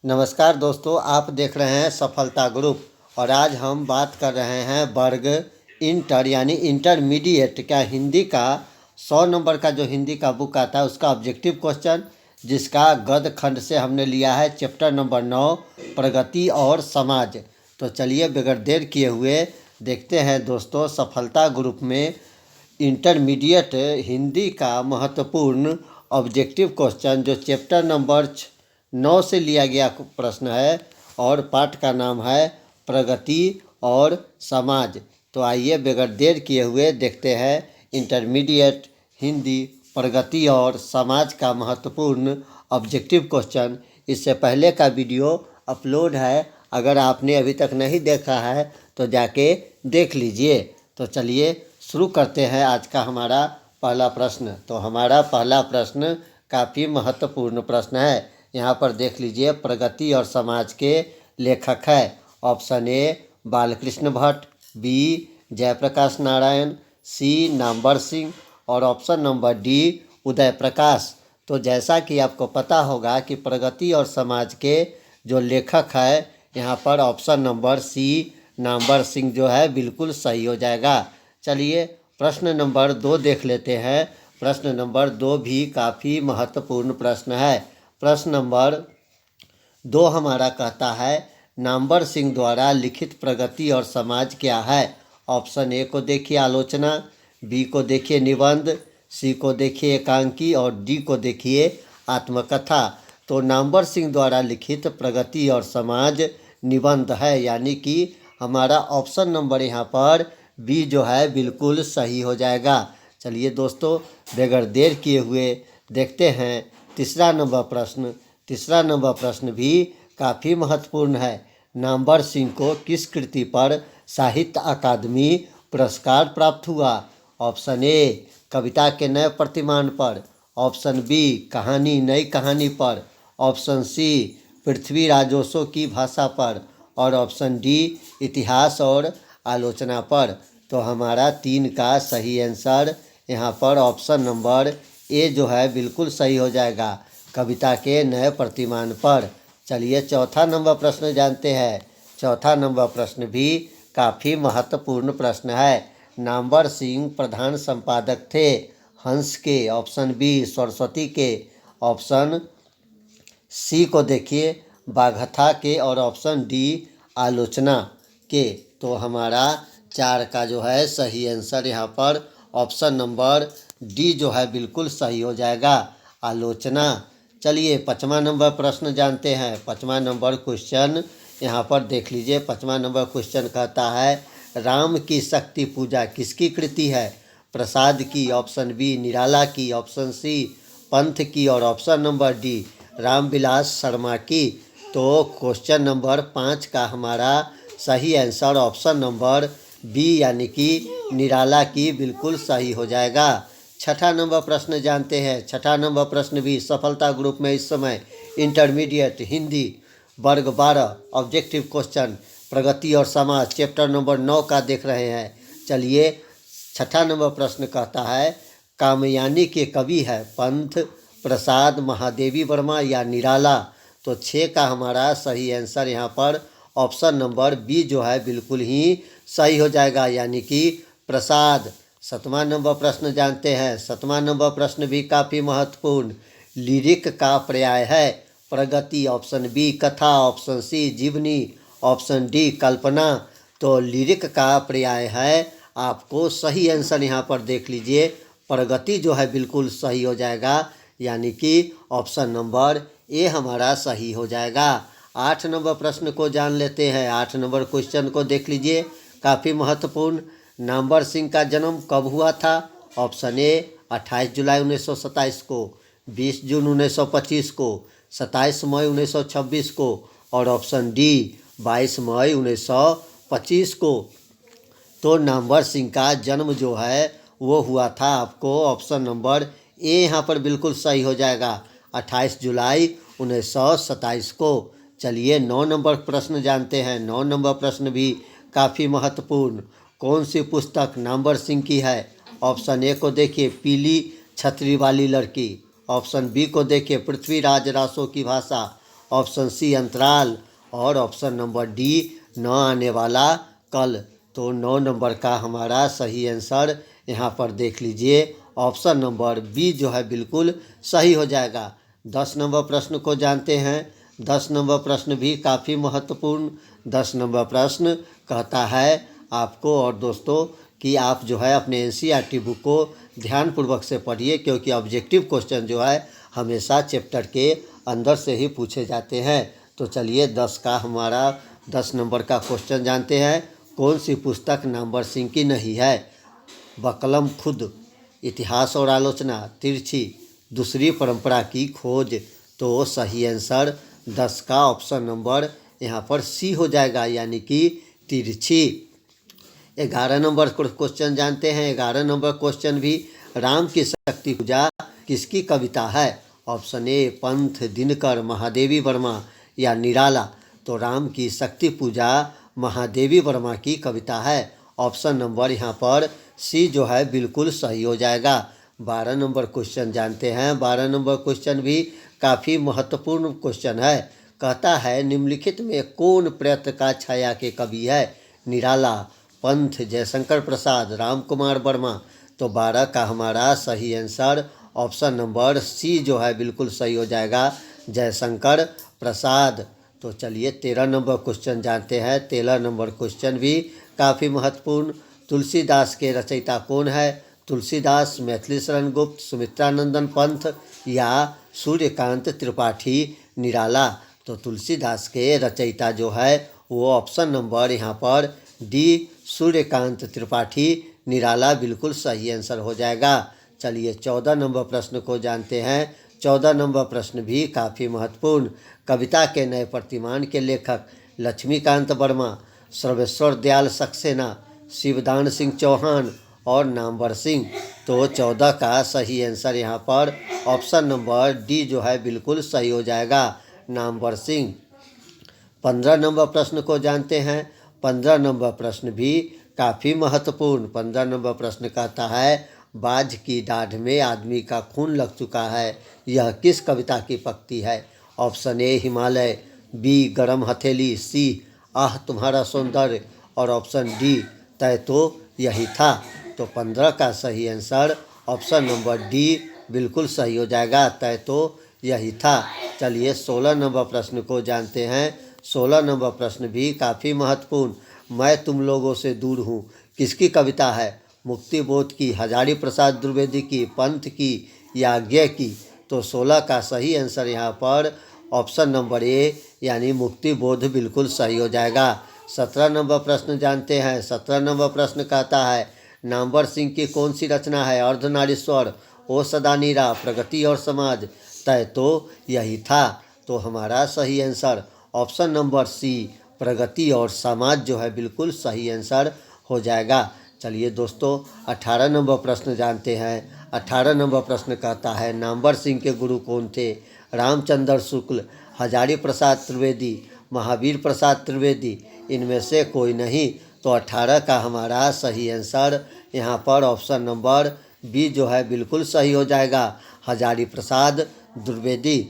नमस्कार दोस्तों, आप देख रहे हैं सफलता ग्रुप। और आज हम बात कर रहे हैं वर्ग इंटर यानी इंटरमीडिएट का हिंदी का 100 नंबर का जो हिंदी का बुक आता है उसका ऑब्जेक्टिव क्वेश्चन, जिसका गद्य खंड से हमने लिया है चैप्टर नंबर 9 प्रगति और समाज। तो चलिए बगैर देर किए हुए देखते हैं दोस्तों सफलता ग्रुप में इंटरमीडिएट हिंदी का महत्वपूर्ण ऑब्जेक्टिव क्वेश्चन जो चैप्टर नंबर 9 से लिया गया प्रश्न है और पाठ का नाम है प्रगति और समाज। तो आइए बगैर देर किए हुए देखते हैं इंटरमीडिएट हिंदी प्रगति और समाज का महत्वपूर्ण ऑब्जेक्टिव क्वेश्चन। इससे पहले का वीडियो अपलोड है, अगर आपने अभी तक नहीं देखा है तो जाके देख लीजिए। तो चलिए शुरू करते हैं आज का हमारा पहला प्रश्न। तो हमारा पहला प्रश्न काफ़ी महत्वपूर्ण प्रश्न है। यहाँ पर देख लीजिए, प्रगति और समाज के लेखक है। Option A Balkrishna Bhatt, B Jayaprakash Narayan, C Namvar Singh और option number D Uday Prakash. तो जैसा कि आपको पता होगा कि प्रगति और समाज के जो लेखक है यहाँ पर option number C Namvar Singh जो है बिल्कुल सही हो जाएगा। चलिए प्रश्न नंबर 2 देख लेते हैं। प्रश्न नंबर 2 भी काफ़ी महत्वपूर्ण प्रश्न है। प्रश्न नंबर 2 हमारा कहता है नामवर सिंह द्वारा लिखित प्रगति और समाज क्या है। ऑप्शन ए को देखिए आलोचना, बी को देखिए निबंध, सी को देखिए एकांकी और डी को देखिए आत्मकथा। तो नामवर सिंह द्वारा लिखित प्रगति और समाज निबंध है, यानी कि हमारा ऑप्शन नंबर यहाँ पर बी जो है बिल्कुल सही हो जाएगा। चलिए दोस्तों बगैर देर किए हुए देखते हैं तीसरा नंबर प्रश्न। तीसरा नंबर प्रश्न भी काफ़ी महत्वपूर्ण है। नामवर सिंह को किस कृति पर साहित्य अकादमी पुरस्कार प्राप्त हुआ। ऑप्शन ए कविता के नए प्रतिमान पर, ऑप्शन बी कहानी नई कहानी पर, ऑप्शन सी पृथ्वी राजोसो की भाषा पर और ऑप्शन डी इतिहास और आलोचना पर। तो हमारा 3 का सही आंसर यहाँ पर ऑप्शन नंबर ए जो है बिल्कुल सही हो जाएगा, कविता के नए प्रतिमान पर। चलिए चौथा नंबर प्रश्न जानते हैं। चौथा नंबर प्रश्न भी काफ़ी महत्वपूर्ण प्रश्न है। नामवर सिंह प्रधान संपादक थे हंस के, ऑप्शन बी सरस्वती के, ऑप्शन सी को देखिए बागथा के और ऑप्शन डी आलोचना के। तो हमारा 4 का जो है सही आंसर यहाँ पर ऑप्शन नंबर डी जो है बिल्कुल सही हो जाएगा, आलोचना। चलिए 5वां नंबर प्रश्न जानते हैं। 5वां नंबर क्वेश्चन यहाँ पर देख लीजिए। 5वां नंबर क्वेश्चन कहता है राम की शक्ति पूजा किसकी कृति है। प्रसाद की, ऑप्शन बी निराला की, ऑप्शन सी पंथ की और option number D Ramvilas Sharma की। तो क्वेश्चन नंबर 5 का हमारा सही आंसर ऑप्शन नंबर बी यानी कि निराला की बिल्कुल सही हो जाएगा। 6ठा नंबर प्रश्न जानते हैं। 6ठा नंबर प्रश्न भी सफलता ग्रुप में इस समय इंटरमीडिएट हिंदी वर्ग 12 ऑब्जेक्टिव क्वेश्चन प्रगति और समाज चैप्टर नंबर 9 का देख रहे हैं। चलिए 6ठा नंबर प्रश्न कहता है कामयानी के कवि है पंथ, प्रसाद, महादेवी वर्मा या निराला। तो 6 का हमारा सही आंसर यहाँ पर ऑप्शन नंबर बी जो है बिल्कुल ही सही हो जाएगा, यानी कि प्रसाद। 7वां नंबर प्रश्न जानते हैं। 7वां नंबर प्रश्न भी काफ़ी महत्वपूर्ण। लिरिक का पर्याय है प्रगति, ऑप्शन बी कथा, ऑप्शन सी जीवनी, ऑप्शन डी कल्पना। तो लिरिक का पर्याय है, आपको सही आंसर यहाँ पर देख लीजिए प्रगति जो है बिल्कुल सही हो जाएगा, यानी कि ऑप्शन नंबर ए हमारा सही हो जाएगा। 8 नंबर प्रश्न को जान लेते हैं। 8 नंबर क्वेश्चन को देख लीजिए, काफ़ी महत्वपूर्ण। नामवर सिंह का जन्म कब हुआ था। ऑप्शन ए 28 जुलाई 1927 को, 20 जून 1925 को, 27 मई 1926 को और ऑप्शन डी 22 मई 1925 को। तो नामवर सिंह का जन्म जो है वो हुआ था आपको ऑप्शन नंबर ए यहाँ पर बिल्कुल सही हो जाएगा, 28 जुलाई 1927 को। चलिए 9 नंबर प्रश्न जानते हैं। 9 नंबर प्रश्न भी काफ़ी महत्वपूर्ण। कौन सी पुस्तक नामवर सिंह की है। ऑप्शन ए को देखिए पीली छतरी वाली लड़की, ऑप्शन बी को देखिए पृथ्वीराज रासो की भाषा, ऑप्शन सी अंतराल और ऑप्शन नंबर डी न आने वाला कल। तो 9 नंबर का हमारा सही आंसर यहाँ पर देख लीजिए ऑप्शन नंबर बी जो है बिल्कुल सही हो जाएगा। 10 नंबर प्रश्न को जानते हैं। 10 नंबर प्रश्न भी काफ़ी महत्वपूर्ण 10 नंबर प्रश्न कहता है आपको और दोस्तों कि आप जो है अपने एनसीईआरटी बुक को ध्यानपूर्वक से पढ़िए, क्योंकि ऑब्जेक्टिव क्वेश्चन जो है हमेशा चैप्टर के अंदर से ही पूछे जाते हैं। तो चलिए 10 नंबर का क्वेश्चन जानते हैं। कौन सी पुस्तक नामवर सिंह की नहीं है? बकलम खुद, इतिहास और आलोचना, तिरछी, दूसरी परंपरा की खोज। तो सही आंसर 10 का ऑप्शन नंबर यहाँ पर सी हो जाएगा, यानी कि तिरछी। 11 नंबर क्वेश्चन जानते हैं। 11 नंबर क्वेश्चन भी राम की शक्ति पूजा किसकी कविता है? ऑप्शन ए पंथ, दिनकर, महादेवी वर्मा या निराला। तो राम की शक्ति पूजा महादेवी वर्मा की कविता है। ऑप्शन नंबर यहाँ पर सी जो है बिल्कुल सही हो जाएगा। 12 नंबर क्वेश्चन जानते हैं। 12 नंबर क्वेश्चन भी काफ़ी महत्वपूर्ण क्वेश्चन है। कहता है निम्नलिखित में कौन प्रयत्न का छाया के कवि है? निराला, पंथ, जयशंकर प्रसाद, राम कुमार वर्मा। तो 12 का हमारा सही आंसर ऑप्शन नंबर सी जो है बिल्कुल सही हो जाएगा, जयशंकर प्रसाद। तो चलिए 13 नंबर क्वेश्चन जानते हैं। 13 नंबर क्वेश्चन भी काफ़ी महत्वपूर्ण। तुलसीदास के रचयिता कौन है? तुलसीदास, मैथिली शरण गुप्त, सुमित्रानंदन पंथ या सूर्यकांत त्रिपाठी निराला। तो तुलसीदास के रचयिता जो है वो ऑप्शन नंबर यहाँ पर डी सूर्यकांत त्रिपाठी निराला बिल्कुल सही आंसर हो जाएगा। चलिए 14 नंबर प्रश्न को जानते हैं। 14 नंबर प्रश्न भी काफ़ी महत्वपूर्ण। कविता के नए प्रतिमान के लेखक लक्ष्मीकांत वर्मा, सर्वेश्वर दयाल सक्सेना, शिवदान सिंह चौहान और नामवर सिंह। तो 14 का सही आंसर यहाँ पर ऑप्शन नंबर डी जो है बिल्कुल सही हो जाएगा, नामवर सिंह। 15 नंबर प्रश्न को जानते हैं। 15 नंबर प्रश्न भी काफ़ी महत्वपूर्ण। 15 नंबर प्रश्न कहता है बाज की दाढ़ में आदमी का खून लग चुका है, यह किस कविता की पंक्ति है? ऑप्शन ए हिमालय, बी गरम हथेली, सी आह तुम्हारा सौंदर्य और ऑप्शन डी तय तो यही था। तो 15 का सही आंसर ऑप्शन नंबर डी बिल्कुल सही हो जाएगा, तय तो यही था। चलिए 16 नंबर प्रश्न को जानते हैं। 16 नंबर प्रश्न भी काफ़ी महत्वपूर्ण। मैं तुम लोगों से दूर हूँ किसकी कविता है? मुक्ति बोध की, हजारी प्रसाद द्विवेदी की, पंथ की या ज्ञ की। तो 16 का सही आंसर यहाँ पर ऑप्शन नंबर ए यानी मुक्ति बोध बिल्कुल सही हो जाएगा। 17 नंबर प्रश्न जानते हैं। 17 नंबर प्रश्न कहता है नामवर सिंह की कौन सी रचना है? अर्धनारीश्वर, ओ सदा नीरा, प्रगति और समाज, तय तो यही था। तो हमारा सही आंसर ऑप्शन नंबर सी प्रगति और समाज जो है बिल्कुल सही आंसर हो जाएगा। चलिए दोस्तों 18 नंबर प्रश्न जानते हैं। 18 नंबर प्रश्न कहता है नामवर सिंह के गुरु कौन थे? रामचंद्र शुक्ल, हजारी प्रसाद त्रिवेदी, महावीर प्रसाद त्रिवेदी, इनमें से कोई नहीं। तो 18 का हमारा सही आंसर यहाँ पर ऑप्शन नंबर बी जो है बिल्कुल सही हो जाएगा, हजारी प्रसाद द्विवेदी।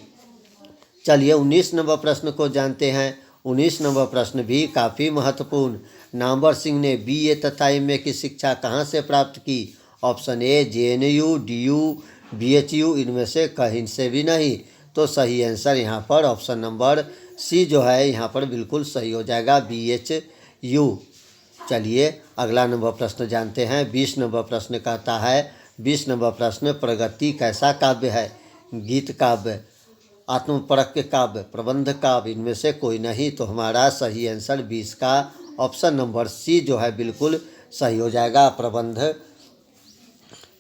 चलिए 19 नंबर प्रश्न को जानते हैं। 19 नंबर प्रश्न भी काफ़ी महत्वपूर्ण। नामवर सिंह ने बीए तथा एमए की शिक्षा कहाँ से प्राप्त की? Option A JNU, DU, BHU, इनमें से कहीं से भी नहीं। तो सही आंसर यहाँ पर ऑप्शन नंबर सी जो है यहाँ पर बिल्कुल सही हो जाएगा, बीएचयू। चलिए अगला नंबर प्रश्न जानते हैं। 20 नंबर प्रश्न कहता है 20 नंबर प्रश्न प्रगति कैसा काव्य है? गीत काव्य, आत्मपरक काव्य, प्रबंध काव्य, इनमें से कोई नहीं। तो हमारा सही आंसर 20 का ऑप्शन नंबर सी जो है बिल्कुल सही हो जाएगा, प्रबंध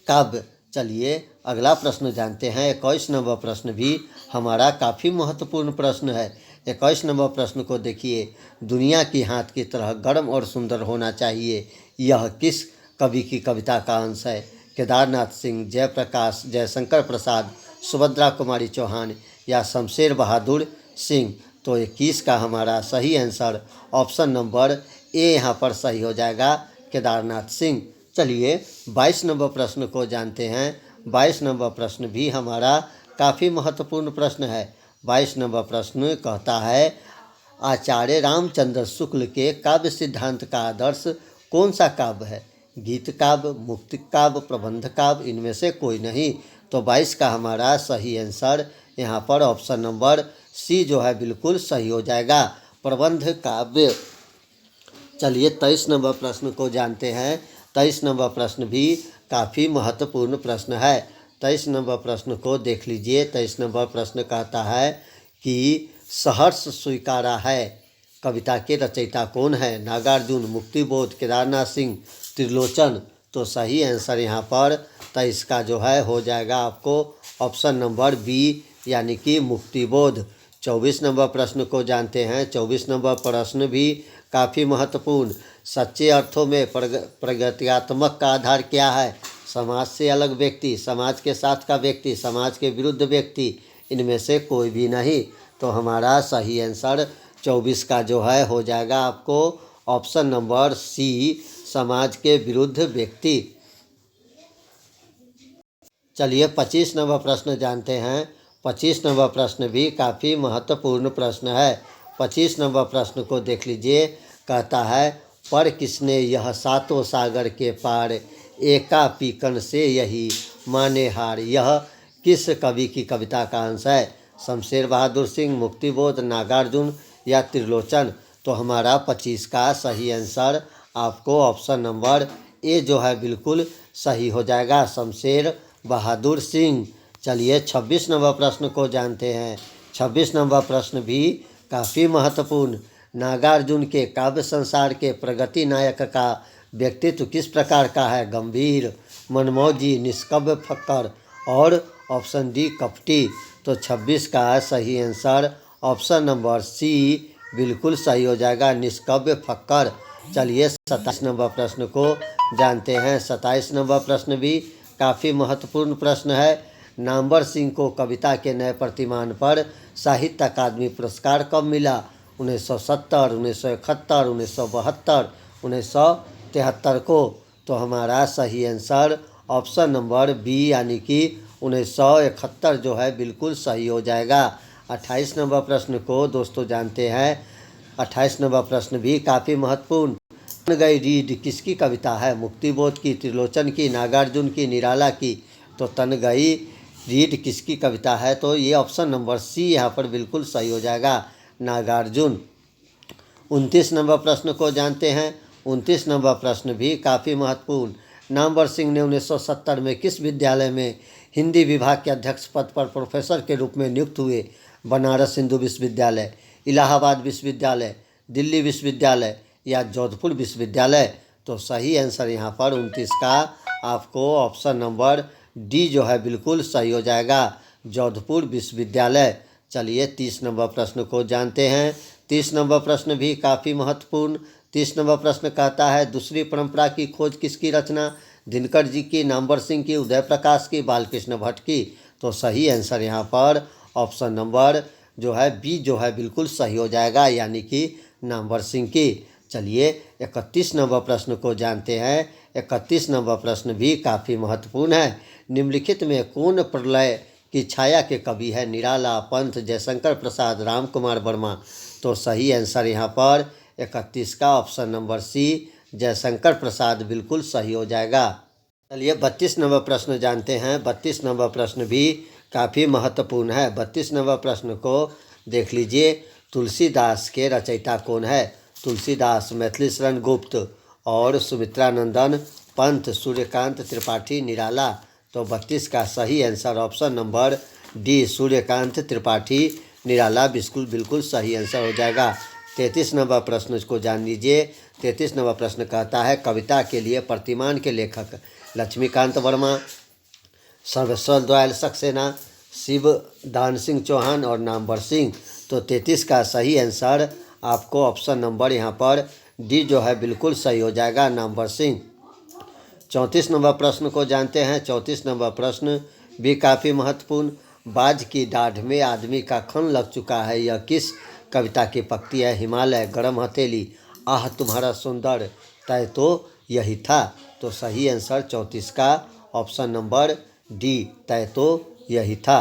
काव्य। चलिए अगला प्रश्न जानते हैं। 21 नंबर प्रश्न भी हमारा काफ़ी महत्वपूर्ण प्रश्न है। 21 नंबर प्रश्न को देखिए, दुनिया की हाथ की तरह गर्म और सुंदर होना चाहिए, यह किस कवि की कविता का अंश है? केदारनाथ सिंह, जयप्रकाश, जयशंकर प्रसाद, सुभद्रा कुमारी चौहान या शमशेर बहादुर सिंह। तो 21 का हमारा सही आंसर ऑप्शन नंबर ए यहाँ पर सही हो जाएगा, केदारनाथ सिंह। चलिए 22 नंबर प्रश्न को जानते हैं। 22 नंबर प्रश्न भी हमारा काफ़ी महत्वपूर्ण प्रश्न है। 22 नंबर प्रश्न कहता है आचार्य रामचंद्र शुक्ल के काव्य सिद्धांत का आदर्श कौन सा काव्य है? गीत काव्य, मुक्ति काव्य, प्रबंध काव्य, इनमें से कोई नहीं। तो 22 का हमारा सही आंसर यहाँ पर ऑप्शन नंबर सी जो है बिल्कुल सही हो जाएगा, प्रबंध काव्य। चलिए 23 नंबर प्रश्न को जानते हैं। 23 नंबर प्रश्न भी काफ़ी महत्वपूर्ण प्रश्न है। 23 नंबर प्रश्न को देख लीजिए। 23 नंबर प्रश्न कहता है कि सहर्ष स्वीकारा है कविता के रचयिता कौन है? नागार्जुन, मुक्तिबोध, केदारनाथ सिंह, त्रिलोचन। तो सही आंसर यहाँ पर 23 का जो है हो जाएगा आपको ऑप्शन नंबर बी यानी कि मुक्तिबोध। 24 नंबर प्रश्न को जानते हैं। 24 नंबर प्रश्न भी काफ़ी महत्वपूर्ण। सच्चे अर्थों में प्रगत्यात्मक का आधार क्या है? समाज से अलग व्यक्ति, समाज के साथ का व्यक्ति, समाज के विरुद्ध व्यक्ति, इनमें से कोई भी नहीं। तो हमारा सही आंसर 24 का जो है हो जाएगा आपको ऑप्शन नंबर सी, समाज के विरुद्ध व्यक्ति। चलिए 25 नंबर प्रश्न जानते हैं। 25 नंबर प्रश्न भी काफ़ी महत्वपूर्ण प्रश्न है। 25 नंबर प्रश्न को देख लीजिए। कहता है पर किसने यह सातों सागर के पार, एका पीकन से यही माने हार। यह किस कवि की कविता का अंश है? शमशेर बहादुर सिंह, मुक्तिबोध, नागार्जुन या त्रिलोचन। तो हमारा 25 का सही आंसर आपको ऑप्शन नंबर ए जो है बिल्कुल सही हो जाएगा, शमशेर बहादुर सिंह। चलिए 26 नंबर प्रश्न को जानते हैं। 26 नंबर प्रश्न भी काफ़ी महत्वपूर्ण। नागार्जुन के काव्य संसार के प्रगति नायक का व्यक्तित्व किस प्रकार का है? गंभीर, मनमौजी, निष्कव्य, फक्कर और ऑप्शन डी कपटी। तो 26 का सही आंसर ऑप्शन नंबर सी बिल्कुल सही हो जाएगा, निष्कव्य, फक्कर। चलिए 27 नंबर प्रश्न को जानते हैं। 27 नंबर प्रश्न भी काफ़ी महत्वपूर्ण प्रश्न है। नामवर सिंह को कविता के नए प्रतिमान पर साहित्य अकादमी पुरस्कार कब मिला? 1970, 1971, 1972, 1973 को। तो हमारा सही आंसर ऑप्शन नंबर बी यानी कि 1971 जो है बिल्कुल सही हो जाएगा। 28 नंबर प्रश्न को दोस्तों जानते हैं। 28 नंबर प्रश्न भी काफ़ी महत्वपूर्ण। तन गई रीड किसकी कविता है? मुक्तिबोध की, त्रिलोचन की, नागार्जुन की, निराला की। तो तन गई रीड किसकी कविता है? तो ये ऑप्शन नंबर सी यहाँ पर बिल्कुल सही हो जाएगा, नागार्जुन। 29 नंबर प्रश्न को जानते हैं। 29 नंबर प्रश्न भी काफ़ी महत्वपूर्ण। नामवर सिंह ने 1970 में किस विद्यालय में हिंदी विभाग के अध्यक्ष पद पर प्रोफेसर के रूप में नियुक्त हुए? बनारस हिंदू विश्वविद्यालय, इलाहाबाद विश्वविद्यालय, दिल्ली विश्वविद्यालय या जोधपुर विश्वविद्यालय। तो सही आंसर यहाँ पर 29 का आपको ऑप्शन नंबर डी जो है बिल्कुल सही हो जाएगा, जोधपुर विश्वविद्यालय। चलिए 30 नंबर प्रश्न को जानते हैं। 30 नंबर प्रश्न भी काफ़ी महत्वपूर्ण। 30 नंबर प्रश्न कहता है दूसरी परंपरा की खोज किसकी रचना? दिनकर जी की, नामवर सिंह की, उदय प्रकाश की, बालकृष्ण भट्ट की। तो सही आंसर यहाँ पर ऑप्शन नंबर जो है बी जो है बिल्कुल सही हो जाएगा, यानी कि नामवर सिंह की। चलिए 31 नंबर प्रश्न को जानते हैं। 31 नंबर प्रश्न भी काफ़ी महत्वपूर्ण है। निम्नलिखित में कौन प्रलय की छाया के कवि है? निराला, पंत, जयशंकर प्रसाद, राम कुमार वर्मा। तो सही आंसर यहाँ पर 31 का ऑप्शन नंबर सी, जयशंकर प्रसाद बिल्कुल सही हो जाएगा। चलिए 32 नंबर प्रश्न जानते हैं। 32 नंबर प्रश्न भी काफ़ी महत्वपूर्ण है। 32 नंबर प्रश्न को देख लीजिए। तुलसीदास के रचयिता कौन है? तुलसीदास, मैथिली शरण गुप्त और सुमित्रानंदन पंत, सूर्यकांत त्रिपाठी, निराला। तो 32 का सही answer option number D, Suryakant Tripathi, Nirala बिल्कुल सही आंसर हो जाएगा। 33 नंबर प्रश्न को जान लीजिए। 33 नंबर प्रश्न कहता है कविता के लिए प्रतिमान के लेखक लक्ष्मीकांत वर्मा, सर्वेश्वर दयाल सक्सेना, शिव दान सिंह चौहान और नामवर सिंह। तो 33 का सही आंसर आपको ऑप्शन नंबर यहाँ पर डी जो है बिल्कुल सही हो जाएगा, नामवर सिंह। 34 नंबर प्रश्न को जानते हैं। 34 नंबर प्रश्न भी काफ़ी महत्वपूर्ण। बाज की दाढ़ में आदमी का खन लग चुका है, यह किस कविता की पंक्ति है? हिमालय, गरम हथेली, आह तुम्हारा सुंदर, तय तो यही था। तो सही आंसर 34 का ऑप्शन नंबर डी, तय तो यही था।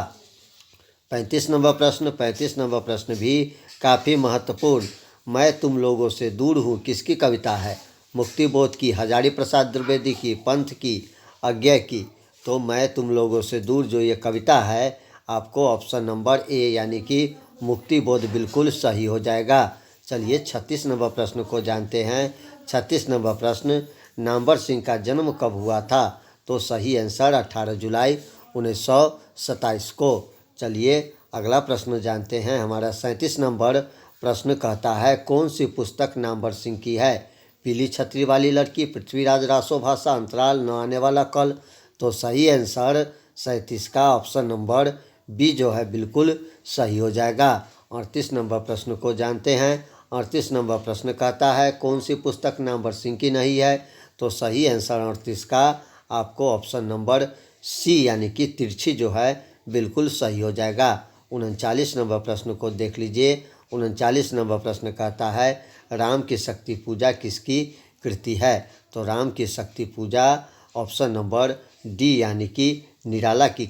35 नंबर प्रश्न भी काफ़ी महत्वपूर्ण। मैं तुम लोगों से दूर हूँ किसकी कविता है? मुक्तिबोध की, हजारी प्रसाद द्विवेदी की, पंथ की, अज्ञे की। तो मैं तुम लोगों से दूर जो ये कविता है, आपको ऑप्शन नंबर ए यानी कि मुक्तिबोध बिल्कुल सही हो जाएगा। चलिए 36 नंबर प्रश्न को जानते हैं। 36 नंबर प्रश्न, नामवर सिंह का जन्म कब हुआ था? तो सही आंसर 18 जुलाई 1927 को। चलिए अगला प्रश्न जानते हैं। हमारा 37 नंबर प्रश्न कहता है, कौन सी पुस्तक नामवर सिंह की है? पीली छतरी वाली लड़की, पृथ्वीराज रासोभाषा, अंतराल, न आने वाला कल। तो सही आंसर 37 का ऑप्शन नंबर बी जो है बिल्कुल सही हो जाएगा। 38 नंबर प्रश्न को जानते हैं। 38 नंबर प्रश्न कहता है, कौन सी पुस्तक नामवर सिंह की नहीं है? तो सही आंसर 38 का आपको ऑप्शन नंबर सी यानी कि तिरछी जो है बिल्कुल सही हो जाएगा। 39 नंबर प्रश्न को देख लीजिए। 39 नंबर प्रश्न कहता है, राम की शक्ति पूजा किसकी कृति है? तो राम की शक्ति पूजा ऑप्शन नंबर डी यानी कि निराला की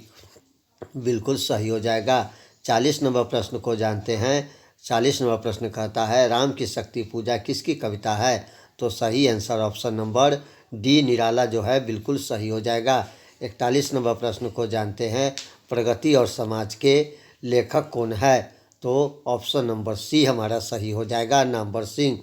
बिल्कुल सही हो जाएगा। 40 नंबर प्रश्न को जानते हैं। 40 नंबर प्रश्न कहता है, राम की शक्ति पूजा किसकी कविता है? तो सही आंसर ऑप्शन नंबर डी निराला जो है बिल्कुल सही हो जाएगा। 41 नंबर प्रश्न को जानते हैं। प्रगति और समाज के लेखक कौन है? तो ऑप्शन नंबर सी हमारा सही हो जाएगा, नामवर सिंह।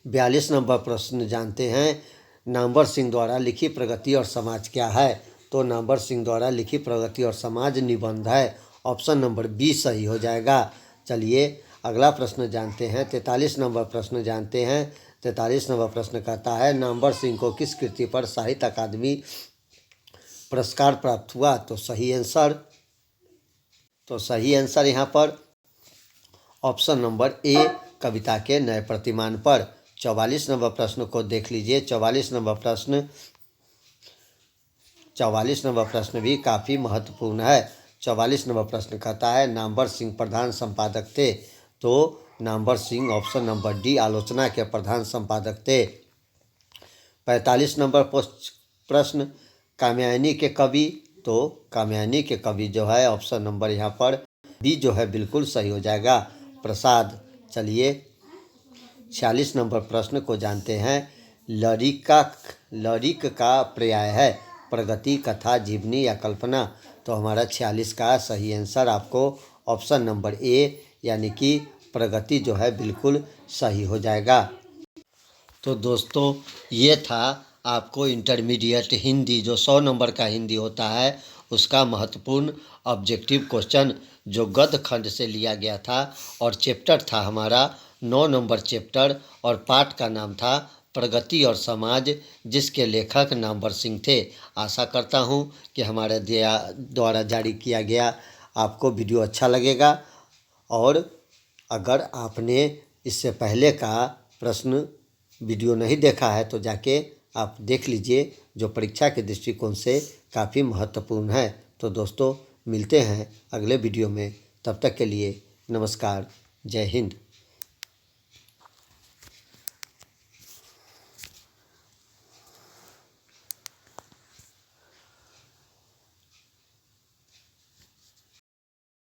42 नंबर प्रश्न जानते हैं। नामवर सिंह द्वारा लिखी प्रगति और समाज क्या है? तो नामवर सिंह द्वारा लिखी प्रगति और समाज निबंध है। ऑप्शन नंबर बी सही हो जाएगा। चलिए अगला प्रश्न जानते हैं। 43 नंबर प्रश्न जानते हैं। 43 नंबर प्रश्न कहता है, नामवर सिंह को किस कृति पर साहित्य अकादमी पुरस्कार प्राप्त हुआ? तो सही आंसर यहाँ पर ऑप्शन नंबर ए कविता के नए प्रतिमान पर। 44 नंबर प्रश्न को देख लीजिए। 44 नंबर प्रश्न भी काफ़ी महत्वपूर्ण है। 44 नंबर प्रश्न कहता है, नामवर सिंह प्रधान संपादक थे? तो Namvar Singh option number D आलोचना के प्रधान संपादक थे। 45 नंबर प्रश्न, कात्यायनी के कवि? तो कात्यायनी के कवि जो है ऑप्शन नंबर यहाँ पर बी जो है बिल्कुल सही हो जाएगा, प्रसाद। चलिए 46 नंबर प्रश्न को जानते हैं। लरिक का पर्याय है प्रगति, कथा, जीवनी या कल्पना? तो हमारा 46 का सही आंसर आपको ऑप्शन नंबर ए यानी कि प्रगति जो है बिल्कुल सही हो जाएगा। तो दोस्तों ये था आपको इंटरमीडिएट हिंदी जो 100 नंबर का हिंदी होता है उसका महत्वपूर्ण ऑब्जेक्टिव क्वेश्चन जो गद्य खंड से लिया गया था, और चैप्टर था हमारा 9 नंबर चैप्टर, और पाठ का नाम था प्रगति और समाज, जिसके लेखक नामवर सिंह थे। आशा करता हूँ कि हमारे द्वारा जारी किया गया आपको वीडियो अच्छा लगेगा, और अगर आपने इससे पहले का प्रश्न वीडियो नहीं देखा है तो जाके आप देख लीजिए, जो परीक्षा के दृष्टिकोण से काफ़ी महत्वपूर्ण है। तो दोस्तों मिलते हैं अगले वीडियो में, तब तक के लिए नमस्कार, जय हिंद।